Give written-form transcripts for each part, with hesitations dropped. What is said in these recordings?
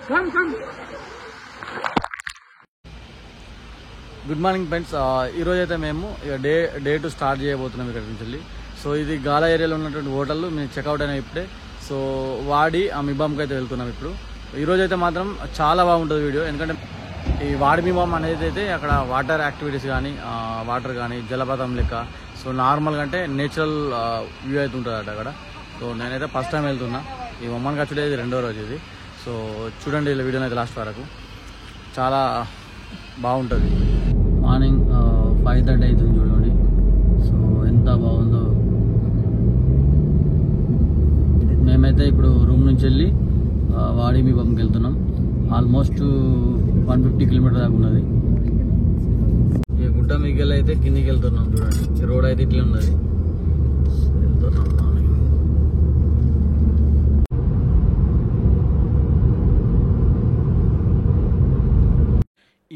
Good morning friends. ఈరోజు అయితే మేము డే టు స్టార్ట్ చేయబోతున్నాం ఇక్కడ నుంచి వెళ్ళి. సో ఇది గాలా ఏరియాలో ఉన్నటువంటి హోటల్ మేము చెక్అవుట్ అయినా ఇప్పుడే. సో వాడి ఆ మిబాంకి అయితే వెళ్తున్నాం ఇప్పుడు. ఈరోజు అయితే మాత్రం చాలా బాగుంటుంది వీడియో, ఎందుకంటే ఈ వాడి మిబాం అనేది అయితే అక్కడ వాటర్ యాక్టివిటీస్ కానీ వాటర్ కానీ జలపాతం లెక్క. సో నార్మల్గా అంటే నేచురల్ వ్యూ అయితే ఉంటుంది అక్కడ. సో నేనైతే ఫస్ట్ టైం వెళ్తున్నా. ఈ ఒమ్మన్ కచ్చుడే ఇది 2వ రోజు ఇది. సో చూడండి ఇలా వీడియోని అయితే లాస్ట్ వరకు, చాలా బాగుంటుంది. మార్నింగ్ 5:30 అవుతుంది చూడండి. సో ఎంత బాగుందో. మేమైతే ఇప్పుడు రూమ్ నుంచి వెళ్ళి వాడి మిబాంకి వెళ్తున్నాం. ఆల్మోస్ట్ 150 కిలోమీటర్ దాకా ఉన్నది. ఈ గుట్ట మిగిలి అయితే కిందికి వెళ్తున్నాం చూడండి. రోడ్ అయితే ఇట్లా ఉన్నది. వెళ్తున్నాం.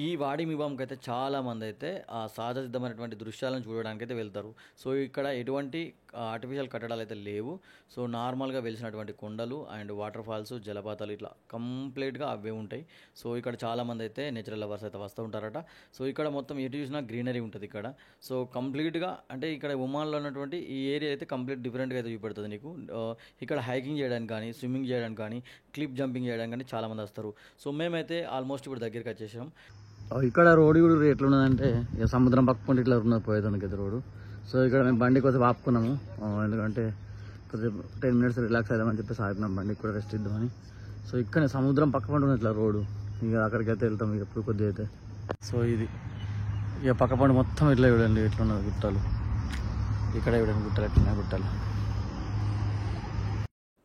ఈ వాడి మిబాంకి అయితే చాలా మంది అయితే ఆ సహజ సిద్ధమైనటువంటి దృశ్యాలను చూడడానికి అయితే వెళ్తారు. సో ఇక్కడ ఎటువంటి ఆర్టిఫిషియల్ కట్టడాలు అయితే లేవు. సో నార్మల్గా వెలిసినటువంటి కొండలు అండ్ వాటర్ ఫాల్స్, జలపాతాలు ఇట్లా కంప్లీట్గా అవే ఉంటాయి. సో ఇక్కడ చాలామంది అయితే నేచురల్ లవర్స్ అయితే వస్తూ ఉంటారట. సో ఇక్కడ మొత్తం ఎటు చూసినా గ్రీనరీ ఉంటుంది ఇక్కడ. సో కంప్లీట్గా అంటే ఇక్కడ ఒమాన్లో ఉన్నటువంటి ఈ ఏరియా అయితే కంప్లీట్ డిఫరెంట్గా అయితే చూపెడుతుంది నీకు. ఇక్కడ హైకింగ్ చేయడానికి కానీ, స్విమ్మింగ్ చేయడానికి కానీ, క్లిప్ జంపింగ్ చేయడానికి కానీ చాలామంది వస్తారు. సో మేమైతే ఆల్మోస్ట్ ఇప్పుడు దగ్గరికి వచ్చేసాం. ఇక్కడ రోడ్డు కూడా ఎట్లున్నదంటే ఇక సముద్రం పక్కకుండా ఇట్లా ఉన్నది పోయేదానికి అయితే రోడ్డు. సో ఇక్కడ మేము బండి కోసం ఆపుకున్నాము, ఎందుకంటే కొద్దిగా 10 minutes రిలాక్స్ అవుదామని చెప్పేసి ఆపినాం, బండికి కూడా రెస్ట్ ఇద్దామని. సో ఇక్కడ సముద్రం పక్కకుండా ఉన్నది ఇట్లా రోడ్డు. ఇక అక్కడికి అయితే వెళ్తాం ఇక ఎప్పుడు కొద్దిగా అయితే. సో ఇది ఇక పక్క పండు మొత్తం ఇట్లా చూడండి ఎట్లున్నది గుట్టలు. ఇక్కడ చూడండి గుట్టలు ఎట్లున్నాయి గుట్టలు.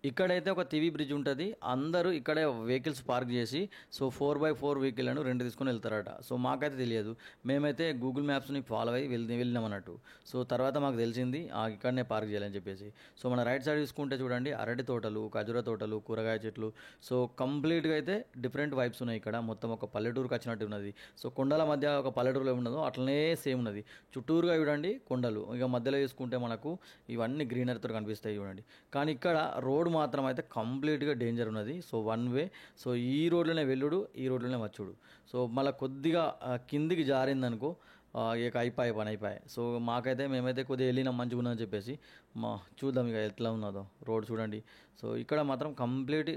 ఇక్కడైతే ఒక టీవీ బ్రిడ్జ్ ఉంటుంది. అందరూ ఇక్కడే వెహికల్స్ పార్క్ చేసి సో 4x4 వెహికల్ను రెంట్ తీసుకొని వెళ్తారట. సో మాకైతే తెలియదు. మేమైతే గూగుల్ మ్యాప్స్ని ఫాలో అయ్యి వెళ్ళినాం అన్నట్టు. సో తర్వాత మాకు తెలిసింది ఇక్కడనే పార్క్ చేయాలని చెప్పేసి. సో మన రైట్ సైడ్ చూసుకుంటే చూడండి అరటి తోటలు, ఖర్జూర తోటలు, కూరగాయ చెట్లు. సో కంప్లీట్గా అయితే డిఫరెంట్ వైబ్స్ ఉన్నాయి ఇక్కడ. మొత్తం ఒక పల్లెటూరుకి వచ్చినట్టు ఉన్నది. సో కొండల మధ్య ఒక పల్లెటూరులో ఉన్నదో అట్లనే సేమ్ ఉన్నది. చుట్టూరుగా చూడండి కొండలు, ఇక మధ్యలో చూసుకుంటే మనకు ఇవన్నీ గ్రీనరీతో కనిపిస్తాయి చూడండి. కానీ ఇక్కడ రోడ్ మాత్రం అయితే కంప్లీట్గా డేంజర్ ఉన్నది. So 1 way. సో ఈ రోడ్లోనే వెళ్ళుడు, ఈ రోడ్లోనే వచ్చుడు. సో మళ్ళీ కొద్దిగా కిందికి జారిందనుకో ఇక అయిపోయి పని అయిపోయాయి. సో మేమైతే కొద్దిగా వెళ్ళినాం మంచిగా ఉన్నదని చెప్పేసి. చూద్దాం ఇక ఎట్లా ఉన్నదో రోడ్ చూడండి. సో ఇక్కడ మాత్రం కంప్లీట్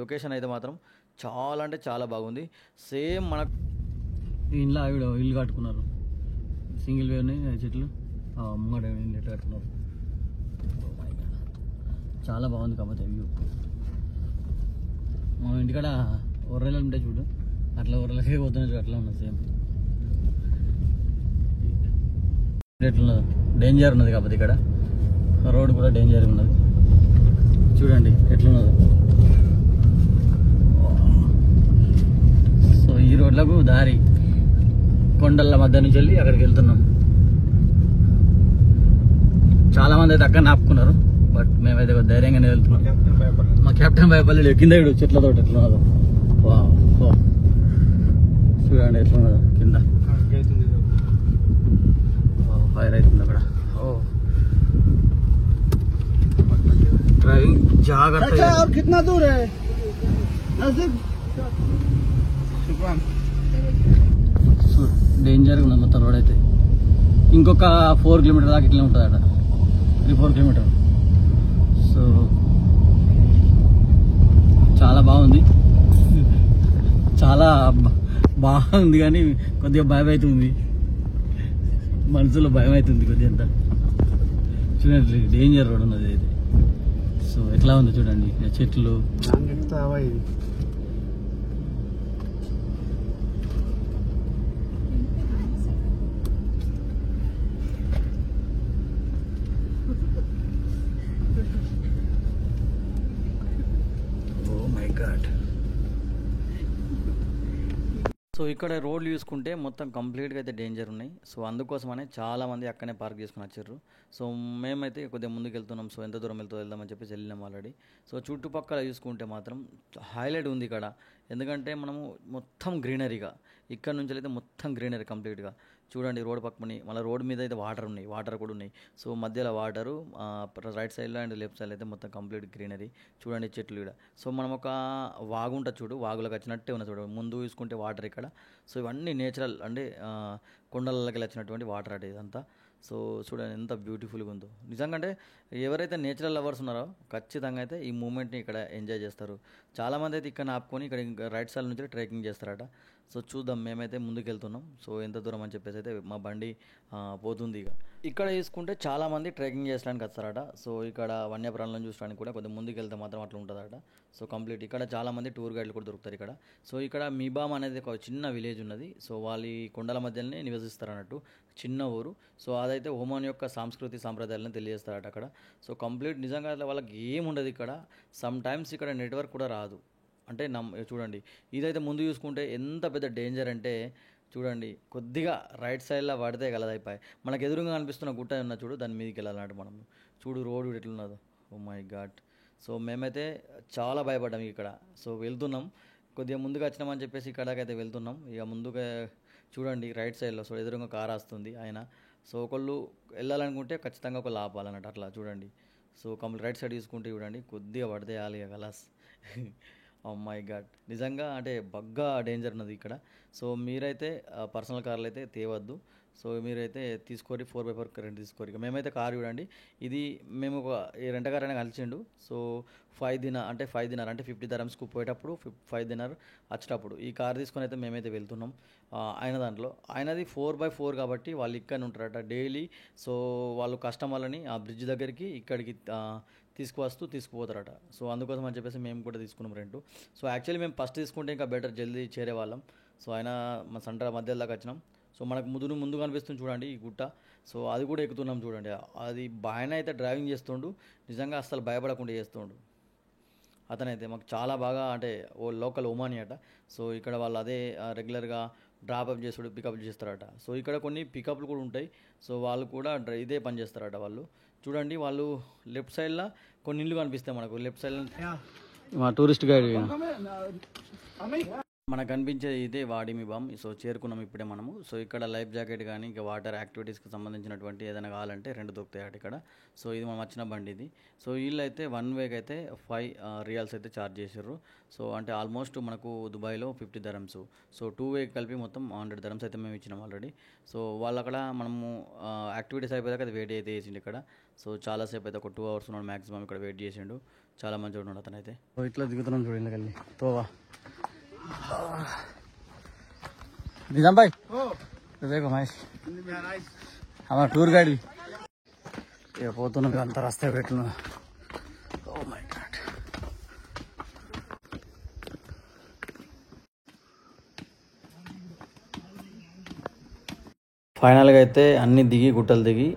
లొకేషన్ అయితే మాత్రం చాలా అంటే చాలా బాగుంది. సేమ్ మన ఇంట్లో ఆవిడ ఇల్లు కట్టుకున్నారు, సింగిల్ వేని చెట్లు ముంగట ఇల్లు కట్టుకున్నారు. చాలా బాగుంది. కాకపోతే వ్యూ మా ఇంటికాడ ఒర్రెలు ఉంటాయి చూడు, అట్లా ఒర్రెలకే పోతున్నాయి చూడు, అట్లా ఉన్నది సేమ్. ఎట్లున్నది డేంజర్ ఉన్నది. కాకపోతే ఇక్కడ రోడ్ కూడా డేంజర్ ఉన్నది చూడండి ఎట్లున్నది. సో ఈ రోడ్లకు దారి కొండల మధ్య నుంచి వెళ్ళి అక్కడికి వెళ్తున్నాం. చాలా మంది అయితే అక్కడ ఆపుకున్నారు, బట్ మేమైతే ధైర్యంగానే వెళ్తున్నాం. మా కెప్టెన్ భయపల్లి కింద చెట్లతో ఎట్లున్నదో చూడండి ఎట్లున్నదో కింద ఫైర్ అవుతుంది అక్కడ. డ్రైవింగ్ జాగ్రత్త. డేంజర్గా ఉన్నది మొత్తం రోడ్ అయితే. ఇంకొక 4 kilometers దాకా ఇట్లా ఉంటుంది అట, 3-4 kilometers. సో చాలా బాగుంది, చాలా బాగుంది. కానీ కొద్దిగా భయం అవుతుంది, మనసులో భయం అవుతుంది కొద్దిగా. అంతా చూడండి డేంజర్ రోడ్ ఉన్నది అయితే. సో ఎట్లా ఉంది చూడండి చెట్లు. సో ఇక్కడ రోడ్లు చూసుకుంటే మొత్తం కంప్లీట్గా అయితే డేంజర్ ఉన్నాయి. సో అందుకోసమనే చాలామంది అక్కడనే పార్క్ చేసుకుని వచ్చారు. సో మేమైతే కొద్దిగా ముందుకు వెళ్తున్నాం. సో ఎంత దూరం వెళ్దామని చెప్పేసి వెళ్ళినాం ఆల్రెడీ. సో చుట్టుపక్కల చూసుకుంటే మాత్రం హైలైట్ ఉంది ఇక్కడ. ఎందుకంటే మనము మొత్తం గ్రీనరీగా ఇక్కడ నుంచి అయితే మొత్తం గ్రీనరీ కంప్లీట్గా. చూడండి రోడ్ పక్కని మళ్ళీ రోడ్ మీద అయితే వాటర్ కూడా ఉన్నాయి. సో మధ్యలో వాటరు రైట్ సైడ్లో అండ్ లెఫ్ట్ సైడ్ అయితే మొత్తం కంప్లీట్ గ్రీనరీ. చూడండి చెట్లు ఇక్కడ. సో మనం ఒక వాగు ఉంటుంది చూడు, వాగులోకి వచ్చినట్టే ఉన్నది చూడు, ముందు చూసుకుంటే వాటర్ ఇక్కడ. సో ఇవన్నీ నేచురల్ అంటే కొండలకి వచ్చినటువంటి వాటర్ అంటే ఇదంతా. సో చూడండి ఎంత బ్యూటిఫుల్గా ఉందో నిజంగా. అంటే ఎవరైతే నేచురల్ లవర్స్ ఉన్నారో ఖచ్చితంగా అయితే ఈ మూమెంట్ని ఇక్కడ ఎంజాయ్ చేస్తారు. చాలామంది అయితే ఇక్కడ ఆపుకొని ఇక్కడ ఇంకా రైట్ సైడ్ నుంచి ట్రెక్కింగ్ చేస్తారట. సో చూద్దాం, మేమైతే ముందుకు వెళ్తున్నాం. సో ఎంత దూరం అని చెప్పేసి అయితే మా బండి పోతుంది. ఇక ఇక్కడ చూసుకుంటే చాలామంది ట్రెక్కింగ్ చేయడానికి వస్తారట. సో ఇక్కడ వన్యప్రాణులను చూసడానికి కూడా కొద్దిగా ముందుకు వెళ్తే మాత్రం అట్లా ఉంటుందట. సో కంప్లీట్ ఇక్కడ చాలామంది టూర్ గైడ్లు కూడా దొరుకుతారు ఇక్కడ. సో ఇక్కడ మీబామ్ అనేది ఒక చిన్న విలేజ్ ఉన్నది. సో వాళ్ళు ఈ కొండల మధ్యలోనే నివసిస్తారు అన్నట్టు, చిన్న ఊరు. సో అదైతే ఒమాన్ యొక్క సంస్కృతి సాంప్రదాయాలను తెలియజేస్తారట అక్కడ. సో కంప్లీట్ నిజంగా వాళ్ళకి ఏముండదు ఇక్కడ. సమ్ టైమ్స్ ఇక్కడ నెట్వర్క్ కూడా రాదు. అంటే చూడండి ఇదైతే ముందు చూసుకుంటే ఎంత పెద్ద డేంజర్ అంటే చూడండి, కొద్దిగా రైట్ సైడ్లో పడితే కలదైపోయి మనకు ఎదురుగా కనిపిస్తున్న గుట్ట ఉన్న చూడు, దాని మీదకి వెళ్ళాలన్నట్టు మనం. చూడు రోడ్డు ఎట్లున్నదో, ఓ మై గాడ్. సో మేమైతే చాలా భయపడ్డాం ఇక్కడ. సో వెళ్తున్నాం, కొద్దిగా ముందుకు వచ్చినామని చెప్పేసి ఇక్కడికైతే వెళ్తున్నాం. ఇక ముందుగా చూడండి రైట్ సైడ్లో. సో ఎదురుగా కార్ వస్తుంది ఆయన. సో ఒకళ్ళు వెళ్ళాలనుకుంటే ఖచ్చితంగా ఒకళ్ళు ఆపాలన్నట్టు అట్లా చూడండి. సో కంప్లీట్ రైట్ సైడ్ తీసుకుంటే చూడండి కొద్దిగా పడితే వేయాలి ఇక కలాస్. ఓ మై గాడ్, నిజంగా అంటే బగ్గా డేంజర్ ఉన్నది ఇక్కడ. సో మీరైతే పర్సనల్ కార్లు అయితే తేవద్దు. సో మీరైతే తీసుకోరి 4x4 రెంట్ తీసుకోరు. ఇక మేమైతే కార్ చూడండి, ఇది మేము ఒక రెంట కార్ అయినా కలిసిండు. సో 5 దినార్ అంటే 50 dirhamsకు పోయేటప్పుడు 5 దినార్ వచ్చేటప్పుడు ఈ కార్ తీసుకొని అయితే మేమైతే వెళ్తున్నాం. ఆయన దాంట్లో ఆయనది 4x4 కాబట్టి వాళ్ళు ఇక్కడ ఉంటారట డైలీ. సో వాళ్ళు కస్టమర్లని ఆ బ్రిడ్జ్ దగ్గరికి ఇక్కడికి తీసుకుపోతారట. సో అందుకోసం అని చెప్పేసి మేము కూడా తీసుకున్నాం రెంటు. సో యాక్చువల్లీ మేము ఫస్ట్ తీసుకుంటే ఇంకా బెటర్ జల్దీ చేరేవాళ్ళం. సో ఆయన మా సెంటర్ మధ్య దాకా వచ్చినాం. సో మనకు ముందు కనిపిస్తుంది చూడండి ఈ గుట్ట. సో అది కూడా ఎక్కుతున్నాం చూడండి. అది ఆయన అయితే డ్రైవింగ్ చేస్తుండు, నిజంగా అస్సలు భయపడకుండా చేస్తుండు అతనైతే. మాకు చాలా బాగా అంటే ఓ లోకల్ ఒమాని అట. సో ఇక్కడ వాళ్ళు అదే రెగ్యులర్గా డ్రాప్అప్ చేస్తాడు, పికప్ చేస్తారట. సో ఇక్కడ కొన్ని పికప్లు కూడా ఉంటాయి. సో వాళ్ళు కూడా ఇదే పని చేస్తారట వాళ్ళు. చూడండి వాళ్ళు లెఫ్ట్ సైడ్లో కొన్ని ఇల్లు కనిపిస్తాయి మనకు. లెఫ్ట్ సైడ్ మా టూరిస్ట్ గైడ్ మనకు కనిపించేది ఇదే వాడి మీబామ్. సో చేరుకున్నాం ఇప్పుడే మనము. సో ఇక్కడ లైఫ్ జాకెట్ కానీ ఇంకా వాటర్ యాక్టివిటీస్కి సంబంధించినటువంటి ఏదైనా కావాలంటే రెండు దొరుకుతాయి ఇక్కడ. సో ఇది మనం వచ్చిన బండి ఇది. సో వీళ్ళు అయితే 1 వేకి అయితే 5 రియాల్స్ అయితే ఛార్జ్ చేసారు. సో అంటే ఆల్మోస్ట్ మనకు దుబాయ్లో 50 dirhams. సో 2 వేకి కలిపి మొత్తం 100 dirhams అయితే మేము ఇచ్చినాం ఆల్రెడీ. సో వాళ్ళు అక్కడ మనము యాక్టివిటీస్ అయిపోయాక అది వెయిట్ అయితే చేసిండు ఇక్కడ. సో చాలాసేపు అయితే ఒక 2 hours ఉన్నాడు మ్యాక్సిమం ఇక్కడ వెయిట్ చేసిండు. చాలా మంచిగా ఉన్నాడు అతను అయితే. సో ఇట్లా దిగుతున్నాం చూడండి వెళ్ళి తోవా. निजाम भाई देखो महेश हमारा टूर गाइड ये పోతున్నా అంత రాస్తే పెట్టున్నా. ఓ మై గాడ్, ఫైనల్గా అయితే అన్ని దిగి గుట్టలు దిగి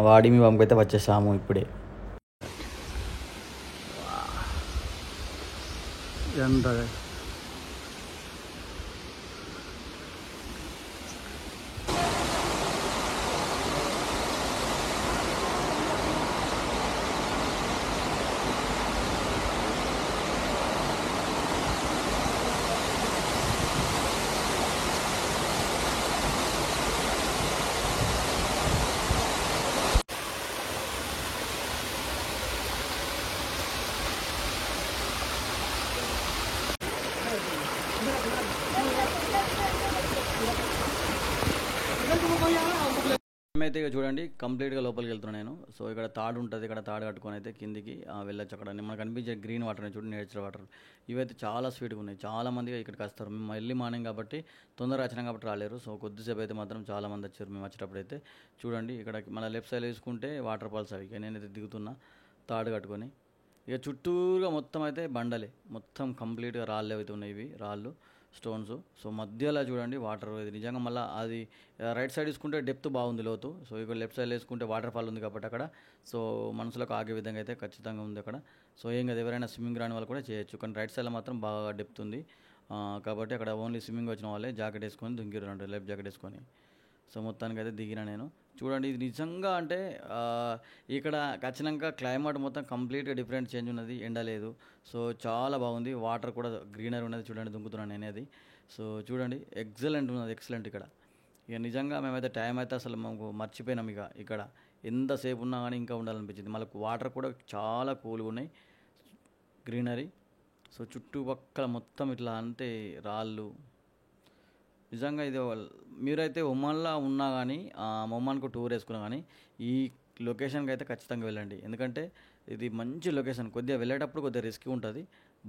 వాడి మీ పంపైతే అయితే వచ్చేసాము ఇప్పుడే. ఎంత మేమైతే ఇక చూడండి కంప్లీట్గా లోపలికి వెళ్తున్నాను నేను. సో ఇక్కడ తాడు ఉంటుంది, ఇక్కడ తాడు కట్టుకొని అయితే కిందికి వెళ్ళొచ్చు. అక్కడ మనకు కనిపించే గ్రీన్ వాటర్ చూడండి, నేచురల్ వాటర్. ఇవైతే చాలా స్వీట్గా ఉన్నాయి. చాలా మందిగా ఇక్కడికి వస్తారు. మేము ఎర్లీ మార్నింగ్ కాబట్టి తొందరగా వచ్చినాం కాబట్టి రాలేరు. సో కొద్దిసేపు అయితే మాత్రం చాలా మంది వచ్చారు మేము వచ్చేటప్పుడు అయితే. చూడండి ఇక్కడ మన లెఫ్ట్ సైడ్ చూసుకుంటే వాటర్ ఫాల్స్ అవి. నేనైతే దిగుతున్నా తాడు కట్టుకొని. ఇక చుట్టూరుగా మొత్తం అయితే బండలే, మొత్తం కంప్లీట్గా రాళ్ళు అయితే ఉన్నాయి, ఇవి రాళ్ళు స్టోన్స్. సో మధ్యలో చూడండి వాటర్. ఇది నిజంగా మళ్ళీ అది రైట్ సైడ్ తీసుకుంటే డెప్త్ బాగుంది, లోతు. సో ఇక్కడ లెఫ్ట్ సైడ్ వేసుకుంటే వాటర్ ఫాల్ ఉంది కాబట్టి అక్కడ సో మనసులకు ఆగే విధంగా అయితే ఖచ్చితంగా ఉంది అక్కడ. సో ఏం కదా ఎవరైనా స్విమ్మింగ్ రాని వాళ్ళు కూడా చేయొచ్చు. కానీ రైట్ సైడ్లో మాత్రం బాగా డెప్త్ ఉంది కాబట్టి అక్కడ ఓన్లీ స్విమ్మింగ్ వచ్చిన వాళ్ళే జాకెట్ వేసుకొని దిగిరు అంటే లైఫ్ జాకెట్ వేసుకొని. సో మొత్తానికి అయితే దిగిన నేను. చూడండి ఇది నిజంగా అంటే ఇక్కడ ఖచ్చితంగా క్లైమేట్ మొత్తం కంప్లీట్గా డిఫరెంట్ చేంజ్ ఉన్నది, ఎండ లేదు. సో చాలా బాగుంది, వాటర్ కూడా గ్రీనరీ ఉన్నది. చూడండి దుంకుతున్నాను నేను అది. సో చూడండి ఎక్సలెంట్ ఉన్నది, ఎక్సలెంట్ ఇక్కడ. ఇక నిజంగా మేమైతే టైం అయితే అసలు మాకు మర్చిపోయినాం ఇక ఇక్కడ ఎంతసేపు ఉన్నా కానీ ఇంకా ఉండాలనిపించింది. మళ్ళీ వాటర్ కూడా చాలా కూల్గా ఉన్నాయి, గ్రీనరీ. సో చుట్టుపక్కల మొత్తం ఇట్లా అంటే రాళ్ళు. నిజంగా ఇది మీరైతే ఒమన్లో ఉన్నా కానీ ఒమన్కు టూర్ వేసుకున్నా కానీ ఈ లొకేషన్కి అయితే ఖచ్చితంగా వెళ్ళండి. ఎందుకంటే ఇది మంచి లొకేషన్. కొద్దిగా వెళ్ళేటప్పుడు కొద్దిగా రిస్క్ ఉంటుంది,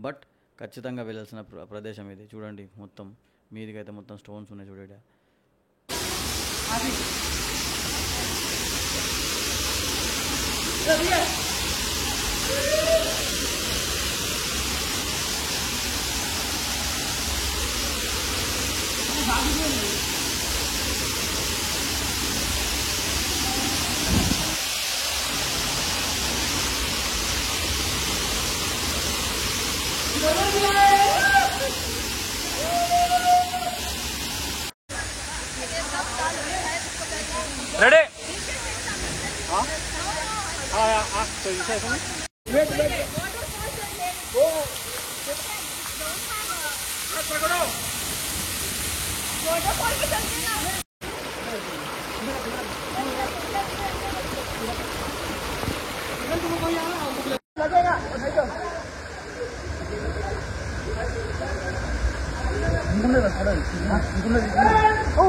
బట్ ఖచ్చితంగా వెళ్ళాల్సిన ప్రదేశం ఇది. చూడండి మొత్తం మీదికైతే మొత్తం స్టోన్స్ ఉన్నాయి చూడండి. రెడీ तो ऐसा है वेट वेट ओ पकड़ो फोटो कॉल पे चलते ना लगेगा ओ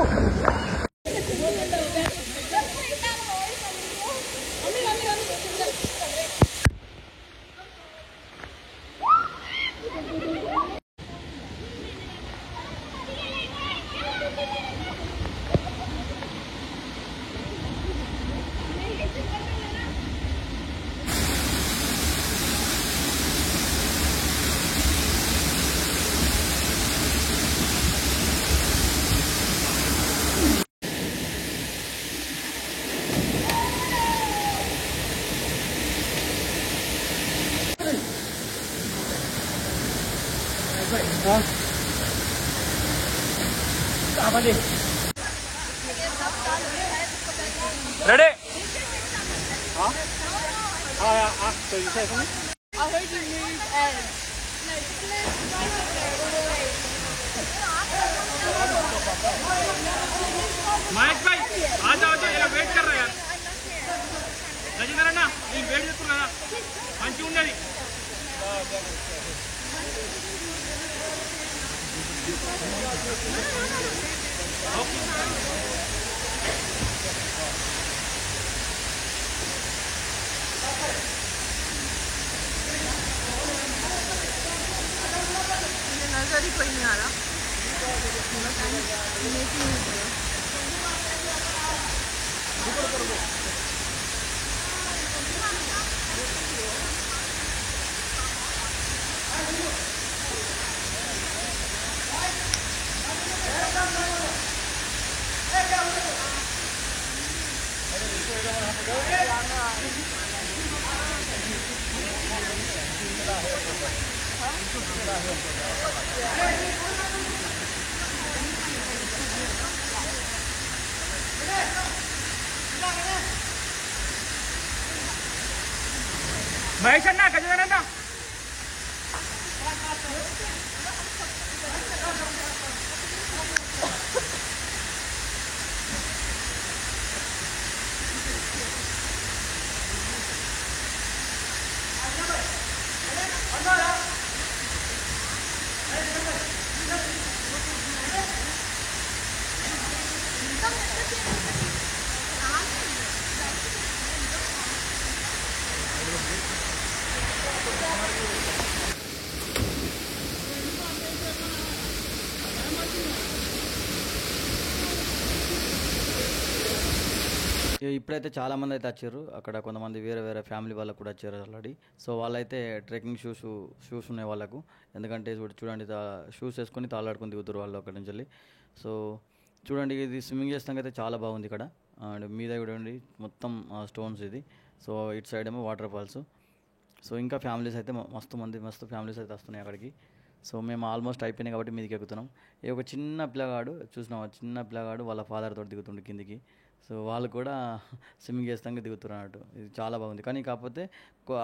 रेडी तो ऐसा है I heard you move and Mahesh भाई आ जाओ ఇలా వెయిట్ कर रहा यार రజీందర్ అన్న నేను వెయిట్ చేస్తున్నా కదా మంచిగా ఉన్నది नजर ही कोई नहीं आ रहा మహేష్ అన్న గజదరన్న ఇప్పుడైతే చాలామంది అయితే వచ్చారు. అక్కడ కొంతమంది వేరే వేరే ఫ్యామిలీ వాళ్ళకు కూడా వచ్చారు ఆల్రెడీ. సో వాళ్ళైతే ట్రెక్కింగ్ షూస్ ఉన్నాయి వాళ్ళకు. ఎందుకంటే చూడండి షూస్ వేసుకొని తాళాడుకొని దిగుతారు వాళ్ళు అక్కడి నుంచి వెళ్ళి. సో చూడండి ఇది స్విమ్మింగ్ చేస్తానికి అయితే చాలా బాగుంది ఇక్కడ. అండ్ మీద చూడండి మొత్తం స్టోన్స్ ఇది. సో ఇటు సైడ్ ఏమో వాటర్ ఫాల్స్. సో ఇంకా ఫ్యామిలీస్ అయితే మస్తు ఫ్యామిలీస్ అయితే వస్తున్నాయి అక్కడికి. సో మేము ఆల్మోస్ట్ అయిపోయినాయి కాబట్టి మీదకి ఎక్కుతున్నాం. ఈ ఒక చిన్న పిల్లగాడు చూసినాం, చిన్న పిల్లగాడు వాళ్ళ ఫాదర్ తోటి దిగుతుండే కిందికి. సో వాళ్ళు కూడా స్విమ్మింగ్ చేస్తానికి దిగుతున్నారు అన్నట్టు. ఇది చాలా బాగుంది. కానీ కాకపోతే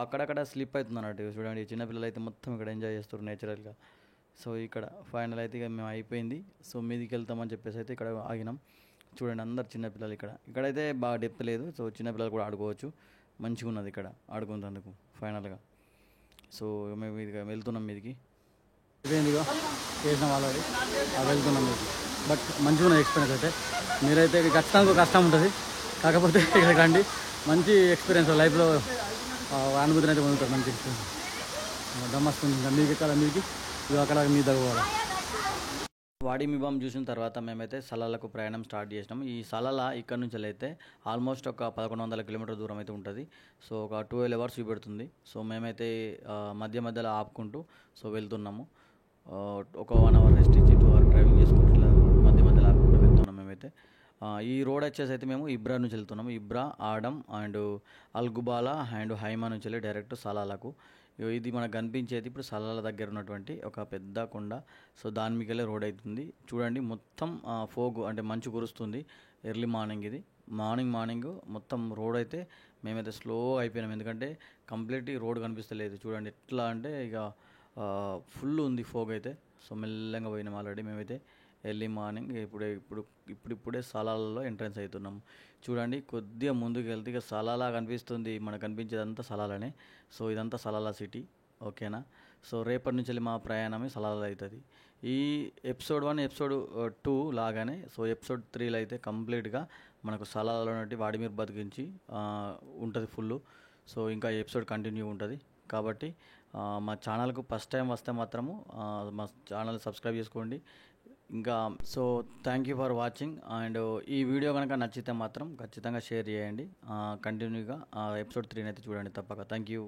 అక్కడక్కడ స్లిప్ అవుతుంది అన్నట్టు. చూడండి చిన్నపిల్లలు అయితే మొత్తం ఇక్కడ ఎంజాయ్ చేస్తారు నేచురల్గా. సో ఇక్కడ ఫైనల్ అయితే ఇక మేము అయిపోయింది. సో మీదికి వెళ్తామని చెప్పేసి అయితే ఇక్కడ ఆగినాం. చూడండి అందరు చిన్నపిల్లలు ఇక్కడైతే బాగా డెప్త్ లేదు. సో చిన్నపిల్లలు కూడా ఆడుకోవచ్చు. మంచిగా ఉన్నది ఇక్కడ ఆడుకునేందుకు ఫైనల్గా. సో మేము ఇది వెళ్తున్నాం మీదికి. ఇదేందిగా చేసిన ఆల్రెడీ వెళ్తున్నాం మీది. బట్ మంచిగా ఉన్నది ఎక్స్పీరియన్స్ అయితే. మీరైతే ఖచ్చితంగా కష్టం ఉంటుంది, కాకపోతే ఇక్కడ రండి, మంచి ఎక్స్పీరియన్స్ లైఫ్లో అనుభూతిని అయితే పొందుతారు. మంచి ఎక్స్పీరియన్స్ దమ్మస్తుంది. ఇంకా మీకు ఎక్కడ మీదికి అక్కడ మీ దగ్గర వాడి మిబాం చూసిన తర్వాత మేమైతే సలాలకు ప్రయాణం స్టార్ట్ చేసినాం. ఈ సలాల ఇక్కడ నుంచి అయితే ఆల్మోస్ట్ ఒక 1100 కిలోమీటర్ దూరం అయితే ఉంటుంది. సో ఒక 12 అవర్స్ చూపెడుతుంది. సో మేమైతే మధ్యలో ఆపుకుంటూ సో వెళ్తున్నాము. ఒక 1 అవర్ రెస్ట్ ఇచ్చి 2 అవర్ డ్రైవింగ్ చేసుకుంటూ మధ్యలో ఆపుకుంటూ వెళ్తున్నాం మేమైతే. ఈ రోడ్ వచ్చేసి అయితే మేము ఇబ్రా నుంచి వెళ్తున్నాము. ఇబ్రా, ఆడం అండ్ అల్గుబాలా అండ్ హైమా నుంచి వెళ్ళి డైరెక్ట్ సలాలకు. ఇది మనకు కనిపించేది ఇప్పుడు సలాల దగ్గర ఉన్నటువంటి ఒక పెద్ద కొండ. సో దాని మీకెళ్ళే రోడ్ అవుతుంది. చూడండి మొత్తం ఫోగ్ అంటే మంచు కురుస్తుంది. ఎర్లీ మార్నింగ్ ఇది మార్నింగ్ మొత్తం రోడ్ అయితే మేమైతే స్లో అయిపోయినాం, ఎందుకంటే కంప్లీట్ రోడ్ కనిపిస్తలేదు. చూడండి ఎట్లా అంటే ఇక ఫుల్ ఉంది ఫోగ్ అయితే. సో మెల్లగా పోయినాం ఆల్రెడీ మేమైతే ఎర్లీ మార్నింగ్. ఇప్పుడే సలాలలో ఎంట్రన్స్ అవుతున్నాం. చూడండి కొద్దిగా ముందుకు వెళ్తే ఇక సలాలా కనిపిస్తుంది. మనకు కనిపించేదంతా సలాలనే. సో ఇదంతా సలాలా సిటీ, ఓకేనా. సో రేపటి నుంచి వెళ్ళి మా ప్రయాణమే సలాలా అవుతుంది. ఈ ఎపిసోడ్ 1 ఎపిసోడ్ 2 లాగానే సో ఎపిసోడ్ 3లో అయితే కంప్లీట్గా మనకు సలాలలో నుండి వాడిమీర్ బతికించి ఉంటుంది ఫుల్. సో ఇంకా ఎపిసోడ్ కంటిన్యూ ఉంటుంది. కాబట్టి మా ఛానల్కు ఫస్ట్ టైం వస్తే మాత్రము మా ఛానల్ సబ్స్క్రైబ్ చేసుకోండి. ఇంకా so thank you for watching. And ఈ వీడియో కనుక నచ్చితే మాత్రం ఖచ్చితంగా షేర్ చేయండి. కంటిన్యూగా ఎపిసోడ్ 3 అయితే చూడండి తప్పక. Thank you.